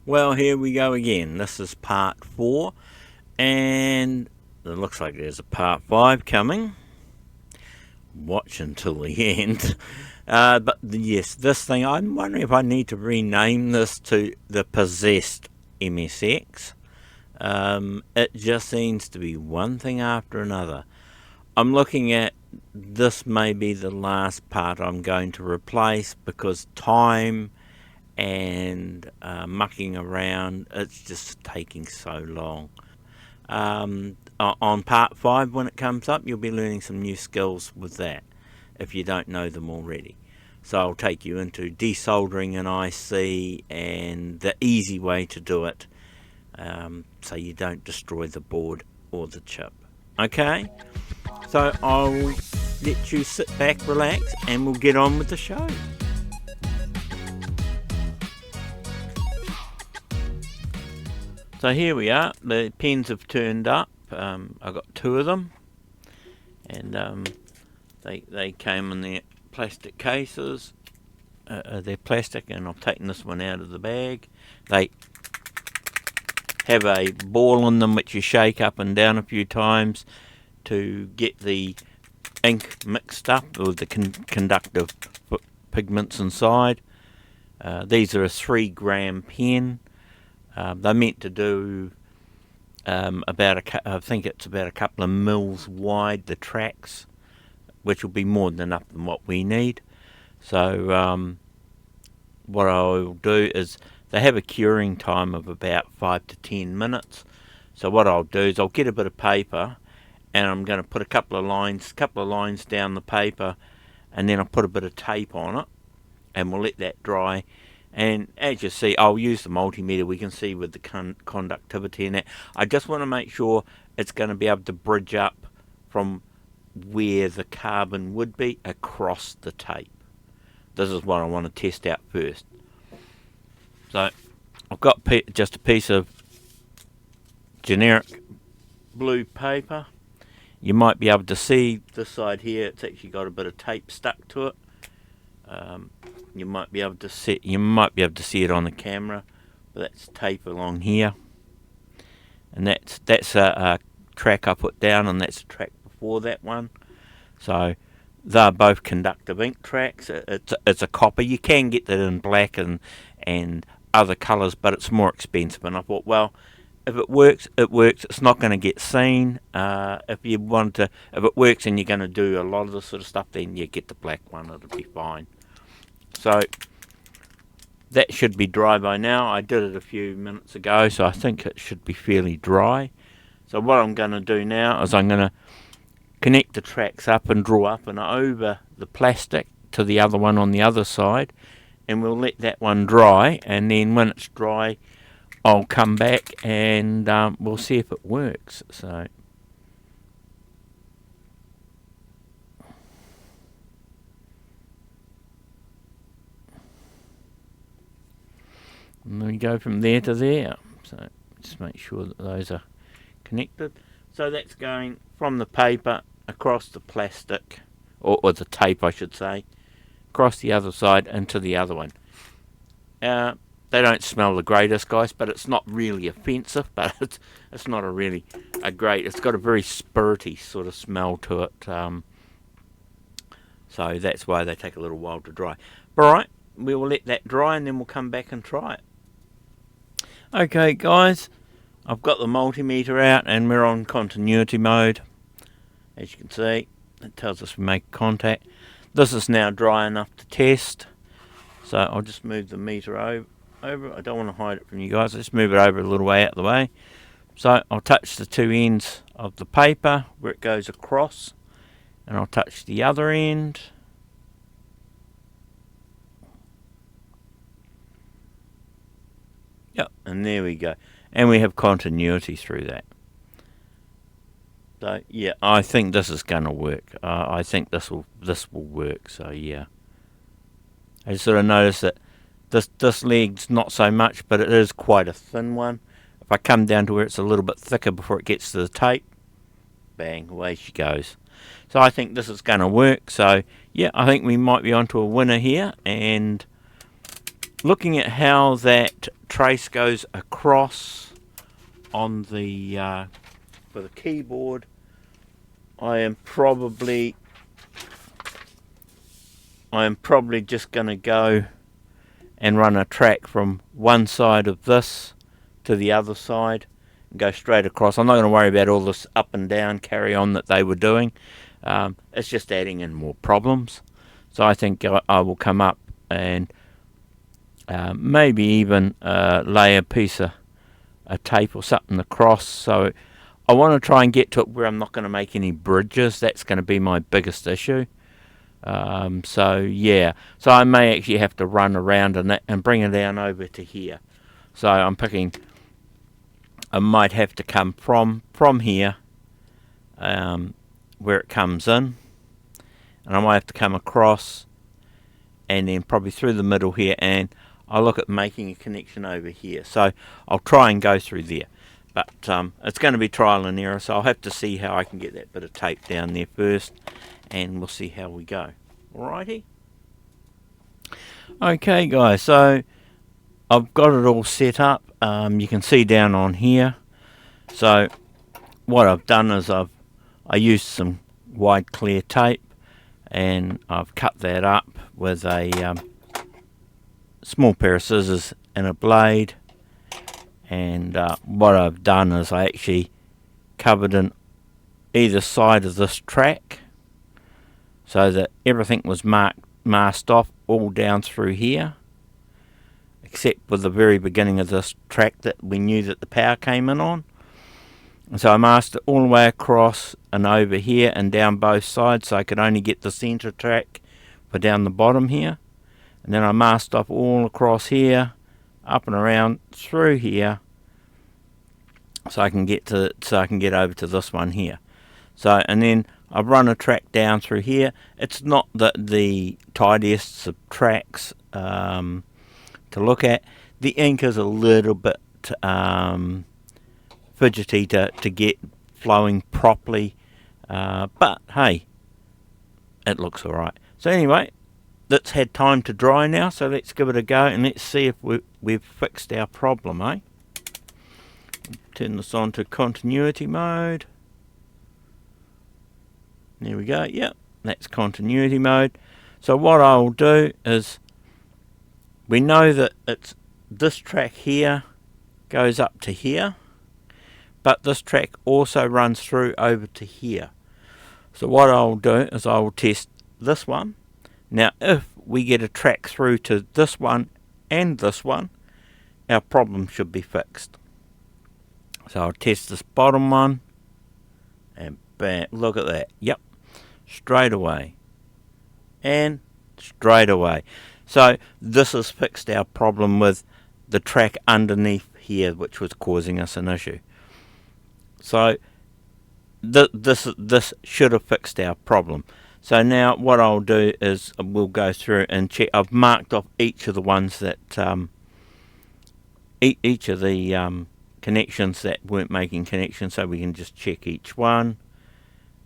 Well, here we go again. This is part 4, and it looks like there's a part 5 coming. Watch until the end. But yes, this thing, I'm wondering if I need to rename this to the Possessed MSX. It just seems to be one thing after another. I'm looking at this may be the last part I'm going to replace because time and mucking around, it's just taking so long. On part 5, when it comes up, you'll be learning some new skills with that if you don't know them already. So I'll take you into desoldering an IC and the easy way to do it, so you don't destroy the board or the chip. Okay, so I'll let you sit back, relax, and we'll get on with the show. So here we are, the pens have turned up. I've got 2 of them, and they came in their plastic cases. They're plastic, and I've taken this one out of the bag. They have a ball in them which you shake up and down a few times to get the ink mixed up with the conductive pigments inside. These are a 3-gram pen. They're meant to do I think it's about a couple of mils wide, the tracks, which will be more than enough than what we need. So what I'll do is, they have a curing time of about 5 to 10 minutes. So what I'll do is I'll get a bit of paper, and I'm going to put a couple of lines down the paper, and then I'll put a bit of tape on it, and we'll let that dry. And as you see, I'll use the multimeter. We can see with the conductivity in it. I just want to make sure it's going to be able to bridge up from where the carbon would be across the tape. This is what I want to test out first. So I've got just a piece of generic blue paper. You might be able to see this side here. It's actually got a bit of tape stuck to it. You might be able to see it on the camera, but that's tape along here, and that's a track I put down, and that's a track before that one. So they're both conductive ink tracks. It's a copper. You can get that in black and other colours, but it's more expensive. And I thought, well, if it works, it works. It's not going to get seen. If it works and you're going to do a lot of this sort of stuff, then you get the black one. It'll be fine. So that should be dry by now. I did it a few minutes ago, so I think it should be fairly dry. So what I'm going to do now is I'm going to connect the tracks up and draw up and over the plastic to the other one on the other side, and we'll let that one dry, and then when it's dry I'll come back and we'll see if it works. So and we go from there to there. So just make sure that those are connected. So that's going from the paper across the plastic, or the tape I should say, across the other side into the other one. They don't smell the greatest, guys, but it's not really offensive, but it's not it's got a very spirity sort of smell to it. So that's why they take a little while to dry. Alright, we will let that dry and then we'll come back and try it. Okay guys, I've got the multimeter out and we're on continuity mode. As you can see, it tells us we make contact. This is now dry enough to test. So I'll just move the meter over. I don't want to hide it from you guys. I'll just move it over a little way out of the way. So I'll touch the 2 ends of the paper where it goes across, and I'll touch the other end. Yep, and there we go. And we have continuity through that. So yeah, I think this is going to work. I think this will work. So yeah, I just sort of noticed that this leg's not so much, but it is quite a thin one. If I come down to where it's a little bit thicker before it gets to the tape, bang, away she goes. So I think this is going to work. So yeah, I think we might be onto a winner here, and looking at how that trace goes across on the for the keyboard, I am probably just going to go and run a track from one side of this to the other side and go straight across. I'm not going to worry about all this up and down carry on that they were doing. It's just adding in more problems. So I think I will come up and maybe even lay a piece of a tape or something across. So I want to try and get to it where I'm not going to make any bridges. That's going to be my biggest issue. So yeah, so I may actually have to run around and bring it down over to here. So I'm picking, I might have to come from here, where it comes in, and I might have to come across and then probably through the middle here, and I'll look at making a connection over here. So I'll try and go through there, but it's going to be trial and error, so I'll have to see how I can get that bit of tape down there first, and we'll see how we go. Alrighty. Okay guys, so I've got it all set up. You can see down on here. So what I've done is I used some wide clear tape, and I've cut that up with a small pair of scissors and a blade. And what I've done is I actually covered in either side of this track, so that everything was masked off all down through here, except for the very beginning of this track that we knew that the power came in on. And so I masked it all the way across and over here and down both sides, so I could only get the center track for down the bottom here. And then I masked off all across here, up and around through here, so I can get over to this one here. So, and then I've run a track down through here. It's not the tidiest of tracks to look at. The ink is a little bit fidgety to get flowing properly, but hey, it looks alright. So anyway, that's had time to dry now, so let's give it a go and let's see if we've fixed our problem, eh? Turn this on to continuity mode. There we go. Yep, that's continuity mode. So what I'll do is, we know that it's this track here goes up to here, but this track also runs through over to here. So what I'll do is I will test this one. Now if we get a track through to this one and this one, our problem should be fixed. So I'll test this bottom one, and bam, look at that. Yep, straight away and straight away. So this has fixed our problem with the track underneath here, which was causing us an issue. So this should have fixed our problem. So now what I'll do is we'll go through and check. I've marked off each of the ones that each of the connections that weren't making connections, so we can just check each one.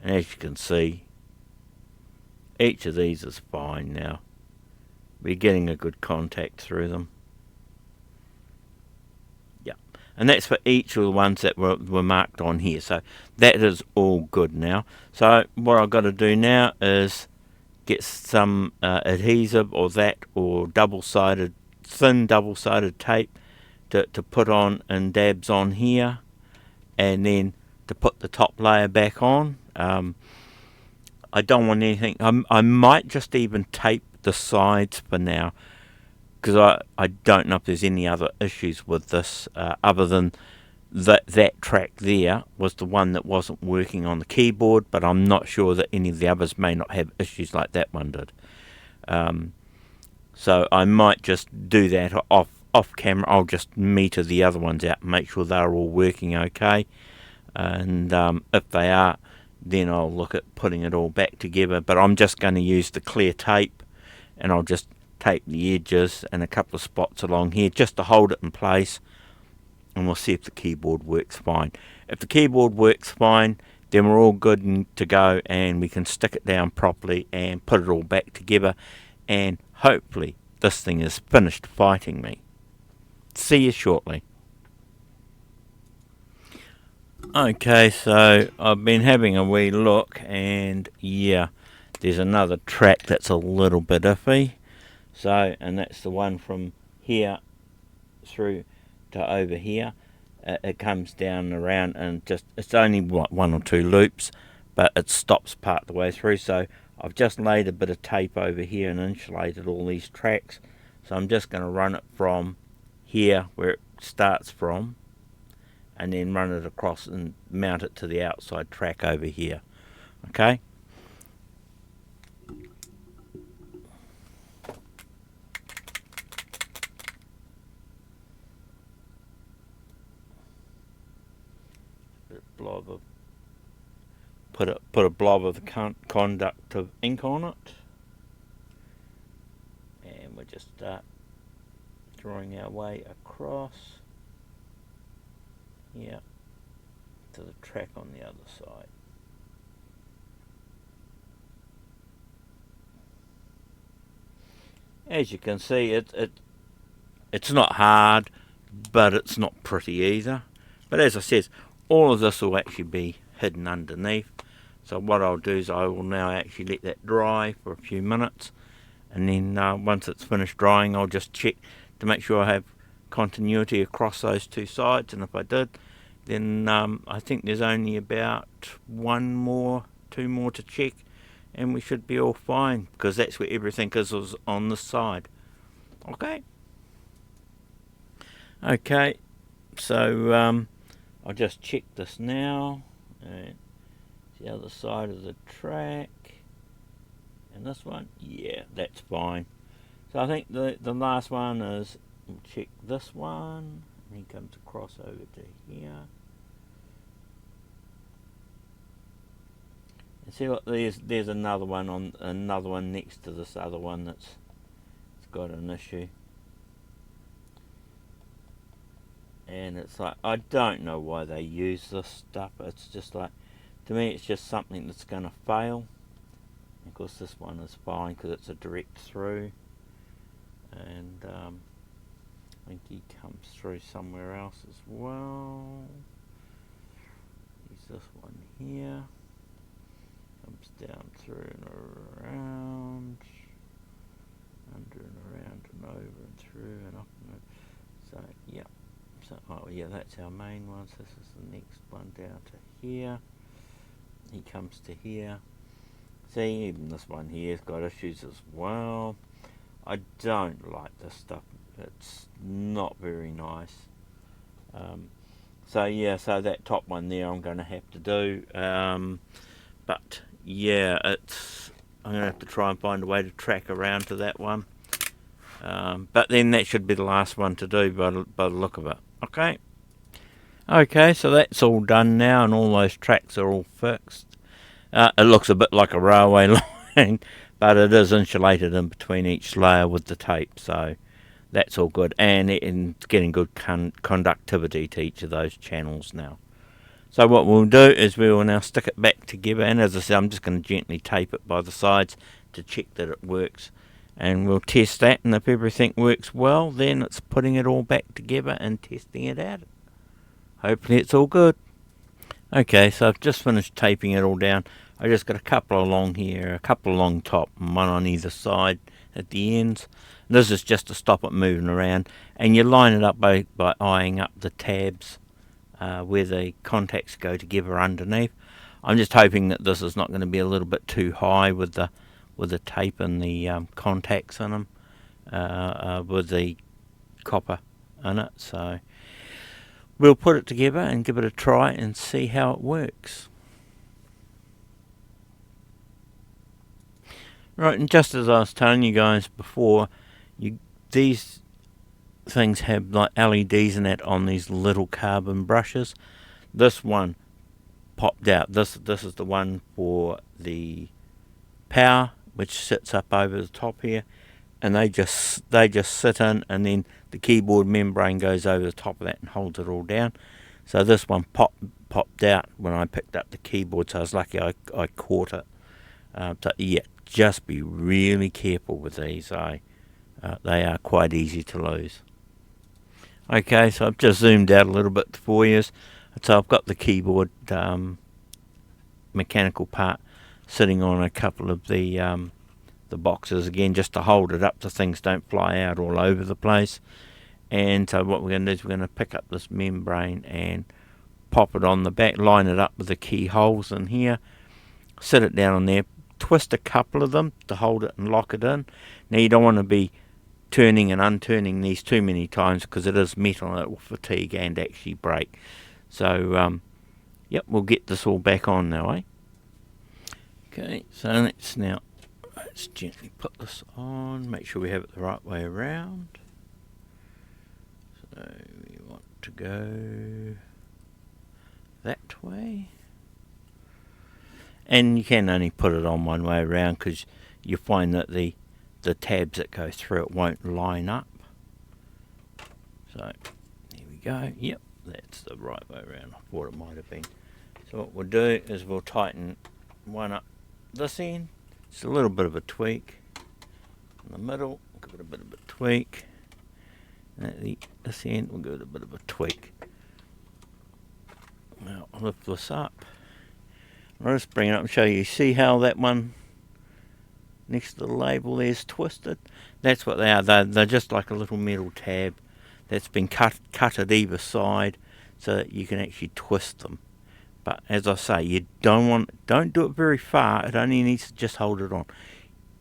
And as you can see, each of these is fine now. We're getting a good contact through them. Yeah, and that's for each of the ones that were marked on here. So that is all good now. So what I've got to do now is get some adhesive or thin double-sided tape to put on and dabs on here, and then to put the top layer back on. I don't want anything. I might just even tape the sides for now, because I don't know if there's any other issues with this other than that track there was the one that wasn't working on the keyboard, but I'm not sure that any of the others may not have issues like that one did. So I might just do that off camera. I'll just meter the other ones out and make sure they're all working okay, and if they are, then I'll look at putting it all back together. But I'm just going to use the clear tape, and I'll just tape the edges and a couple of spots along here just to hold it in place, and we'll see if the keyboard works fine. If the keyboard works fine, then we're all good to go, and we can stick it down properly and put it all back together, and hopefully this thing is finished fighting me. See you shortly. Okay, so I've been having a wee look, and yeah, there's another track that's a little bit iffy. So, and that's the one from here through to over here. It comes down and around, and it's only one or two loops, but it stops part the way through. So I've just laid a bit of tape over here and insulated all these tracks. So I'm just going to run it from here where it starts from, and then run it across and mount it to the outside track over here. Okay. Put a blob of the conductive ink on it, and we'll just start drawing our way across here to the track on the other side. As you can see, it's not hard, but it's not pretty either. But as I said, all of this will actually be hidden underneath. So what I'll do is I will now actually let that dry for a few minutes, and then once it's finished drying, I'll just check to make sure I have continuity across those two sides. And if I did, then I think there's only about two more to check, and we should be all fine, because that's where everything is on this side. Okay, so I'll just check this now. The other side of the track, and this one, yeah, that's fine. So I think the last one is, we'll check this one, and he comes across over to here. And see what there's another one next to this other one that's got an issue. And it's like, I don't know why they use this stuff. It's just like, to me, it's just something that's going to fail. Of course, this one is fine because it's a direct through. And I think he comes through somewhere else as well. Here's this one here. Comes down through and around. Under and around and over and through and up and over. So, yeah. So, oh yeah, that's our main one. So this is the next one down to here. He comes to here. See, even this one here has got issues as well. I don't like this stuff. It's not very nice. So yeah, so that top one there I'm going to have to do. But yeah, I'm going to have to try and find a way to track around to that one. But then that should be the last one to do by the look of it. Okay, so that's all done now, and all those tracks are all fixed. It looks a bit like a railway line, but it is insulated in between each layer with the tape, so that's all good. And it's getting good conductivity to each of those channels now. So what we'll do is we will now stick it back together, and as I said, I'm just going to gently tape it by the sides to check that it works. And we'll test that, and if everything works well, then it's putting it all back together and testing it out. Hopefully it's all good. Okay, so I've just finished taping it all down. I just got a couple along here, a couple along top, and one on either side at the ends. This is just to stop it moving around, and you line it up by eyeing up the tabs where the contacts go together underneath. I'm just hoping that this is not going to be a little bit too high with the tape and the contacts in them, with the copper in it. So we'll put it together and give it a try and see how it works. Right, and just as I was telling you guys before, these things have like LEDs in it on these little carbon brushes. This one popped out. This is the one for the power, which sits up over the top here, and they just sit in, and then the keyboard membrane goes over the top of that and holds it all down. So this one popped out when I picked up the keyboard, so I was lucky I caught it. So yeah, just be really careful with these. They are quite easy to lose. Okay, so I've just zoomed out a little bit for you. So I've got the keyboard mechanical part sitting on a couple of the boxes again, just to hold it up so things don't fly out all over the place. And so what we're going to do is we're going to pick up this membrane and pop it on the back, line it up with the keyholes in here, sit it down on there, twist a couple of them to hold it and lock it in. Now you don't want to be turning and unturning these too many times because it is metal and it will fatigue and actually break. So yep, we'll get this all back on now, eh? Okay, so let's gently put this on, make sure we have it the right way around. So we want to go that way, and you can only put it on one way around because you find that the tabs that go through it won't line up. So here we go. Yep, that's the right way around. I thought it might have been. So what we'll do is we'll tighten one up this end. It's a little bit of a tweak in the middle. Give it a bit of a tweak. And at this end we'll give it a bit of a tweak. Now I'll lift this up. I'll just bring it up and show you. See how that one next to the label there is twisted? That's what they are. They're just like a little metal tab that's been cut at either side so that you can actually twist them. But as I say, you don't do it very far. It only needs to just hold it on.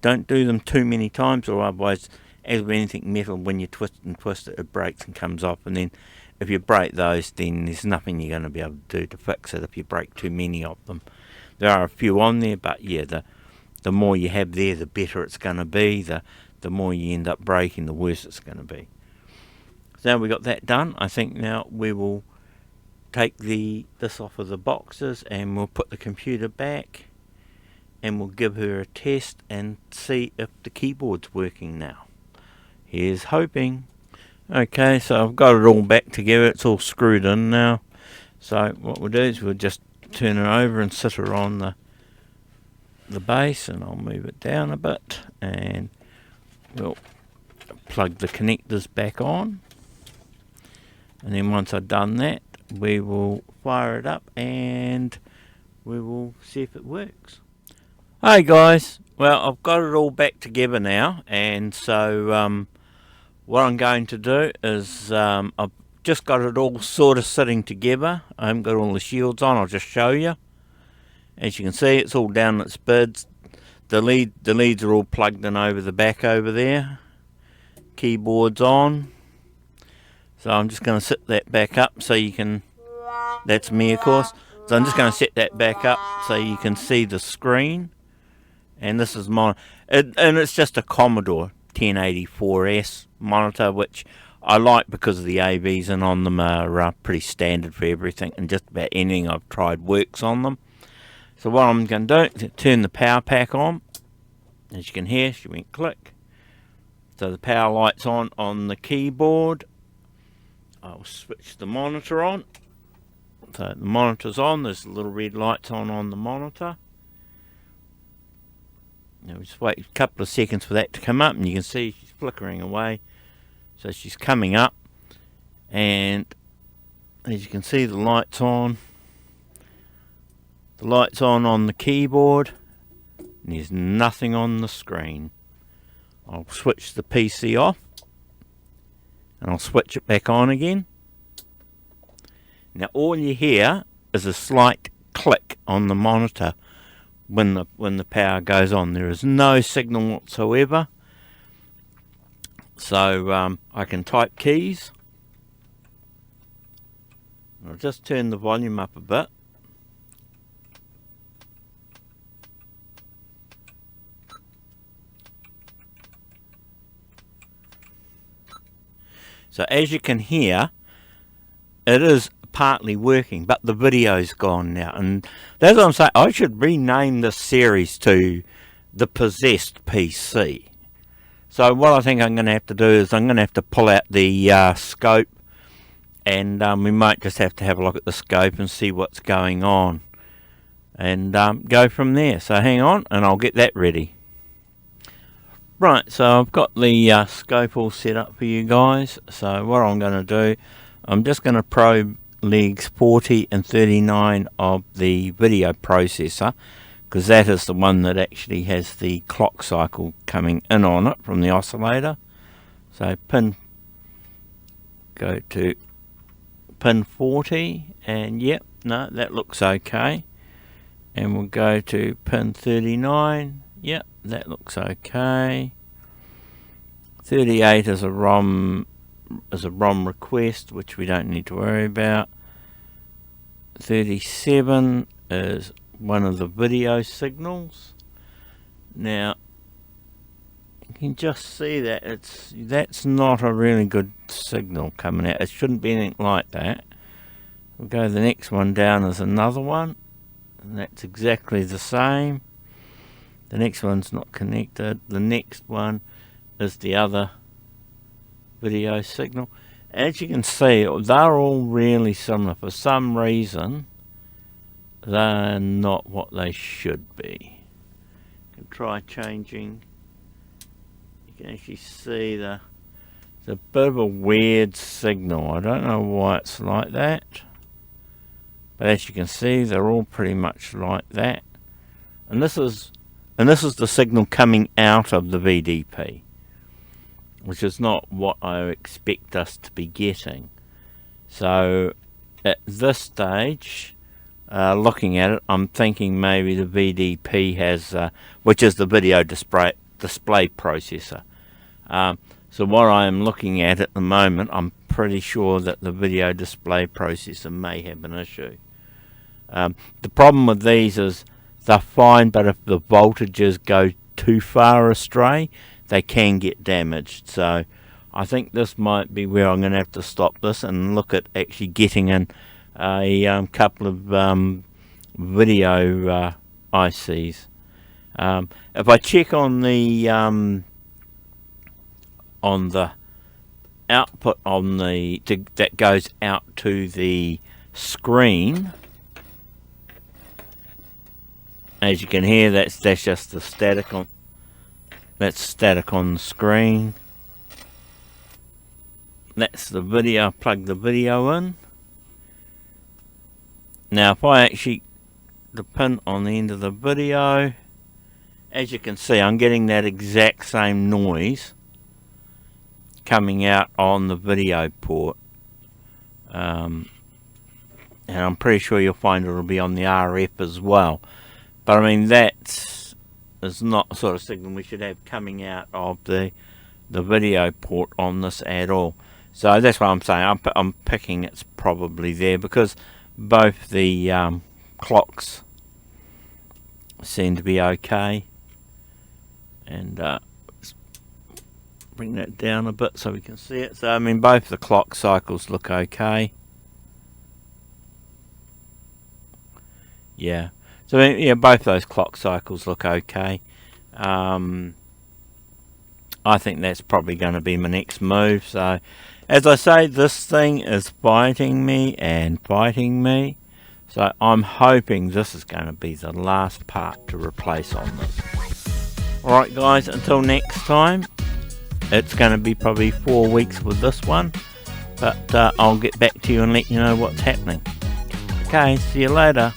Don't do them too many times, or otherwise, as with anything metal, when you twist it, it breaks and comes off. And then if you break those, then there's nothing you're going to be able to do to fix it if you break too many of them. There are a few on there, but yeah, the more you have there, the better it's going to be. The more you end up breaking, the worse it's going to be. So now we got that done. I think now we will take this off of the boxes and we'll put the computer back and we'll give her a test and see if the keyboard's working now. Here's hoping. Okay, so I've got it all back together. It's all screwed in now. So what we'll do is we'll just turn her over and sit her on the base, and I'll move it down a bit, and we'll plug the connectors back on. And then once I've done that, we will fire it up and we will see if it works. Hey guys, well, I've got it all back together now, and so what I'm going to do is I've just got it all sort of sitting together. I haven't got all the shields on. I'll just show you. As you can see, it's all down its bids. The leads are all plugged in over the back over there. Keyboard's on. So I'm just going to set that back up so you can, that's me of course. So I'm just going to set that back up so you can see the screen. And this is and it's just a Commodore 1084S monitor, which I like because of the AVs and on them are pretty standard for everything, and just about anything I've tried works on them. So what I'm going to do is turn the power pack on. As you can hear, she went click. So the power light's on the keyboard. I'll switch the monitor on. So the monitor's on. There's little red lights on the monitor. Now we just wait a couple of seconds for that to come up, and you can see she's flickering away. So she's coming up, and as you can see, the light's on. The light's on the keyboard, and there's nothing on the screen. I'll switch the PC off, and I'll switch it back on again. Now all you hear is a slight click on the monitor when the power goes on. There is no signal whatsoever. So I can type keys. I'll just turn the volume up a bit. So as you can hear, it is partly working, but the video's gone now. And that's what I'm saying. I should rename this series to The Possessed PC. So what I think I'm going to have to do is I'm going to have to pull out the scope, and we might just have to have a look at the scope and see what's going on, and go from there. So hang on, and I'll get that ready. Right, so I've got the scope all set up for you guys. So what I'm going to do, I'm just going to probe legs 40 and 39 of the video processor, because that is the one that actually has the clock cycle coming in on it from the oscillator. So go to pin 40, and yep, no, that looks okay. And we'll go to pin 39, yep, that looks okay. 38 is a ROM request, which we don't need to worry about. 37 is one of the video signals. Now you can just see that that's not a really good signal coming out. It shouldn't be anything like that. We'll go to the next one down as another one, and that's exactly the same. The next one's not connected. The next one is the other video signal. As you can see, they're all really similar. For some reason, they're not what they should be. You can try changing. You can actually see it's a bit of a weird signal. I don't know why it's like that, but as you can see, they're all pretty much like that. And this is the signal coming out of the VDP, which is not what I expect us to be getting. So at this stage, looking at it, I'm thinking maybe the VDP has, which is the video display processor. So what I am looking at the moment, I'm pretty sure that the video display processor may have an issue. The problem with these is they're fine, but if the voltages go too far astray, they can get damaged. So I think this might be where I'm going to have to stop this and look at actually getting in a couple of video ICs. If I check on the output that goes out to the screen, as you can hear, that's just the static on. That's static on the screen. That's the video. Plug the video in. Now if I actually the pin on the end of the video, as you can see, I'm getting that exact same noise coming out on the video port. And I'm pretty sure you'll find it'll be on the RF as well. But I mean, that is not the sort of signal we should have coming out of the video port on this at all. So that's what I'm saying. I'm picking it's probably there, because both the clocks seem to be okay. And let's bring that down a bit so we can see it. So I mean, both the clock cycles look okay. Yeah. So yeah, both those clock cycles look okay. I think that's probably going to be my next move. So as I say, this thing is fighting me and fighting me. So I'm hoping this is going to be the last part to replace on this. Alright guys, until next time, it's going to be probably 4 weeks with this one. But I'll get back to you and let you know what's happening. Okay, see you later.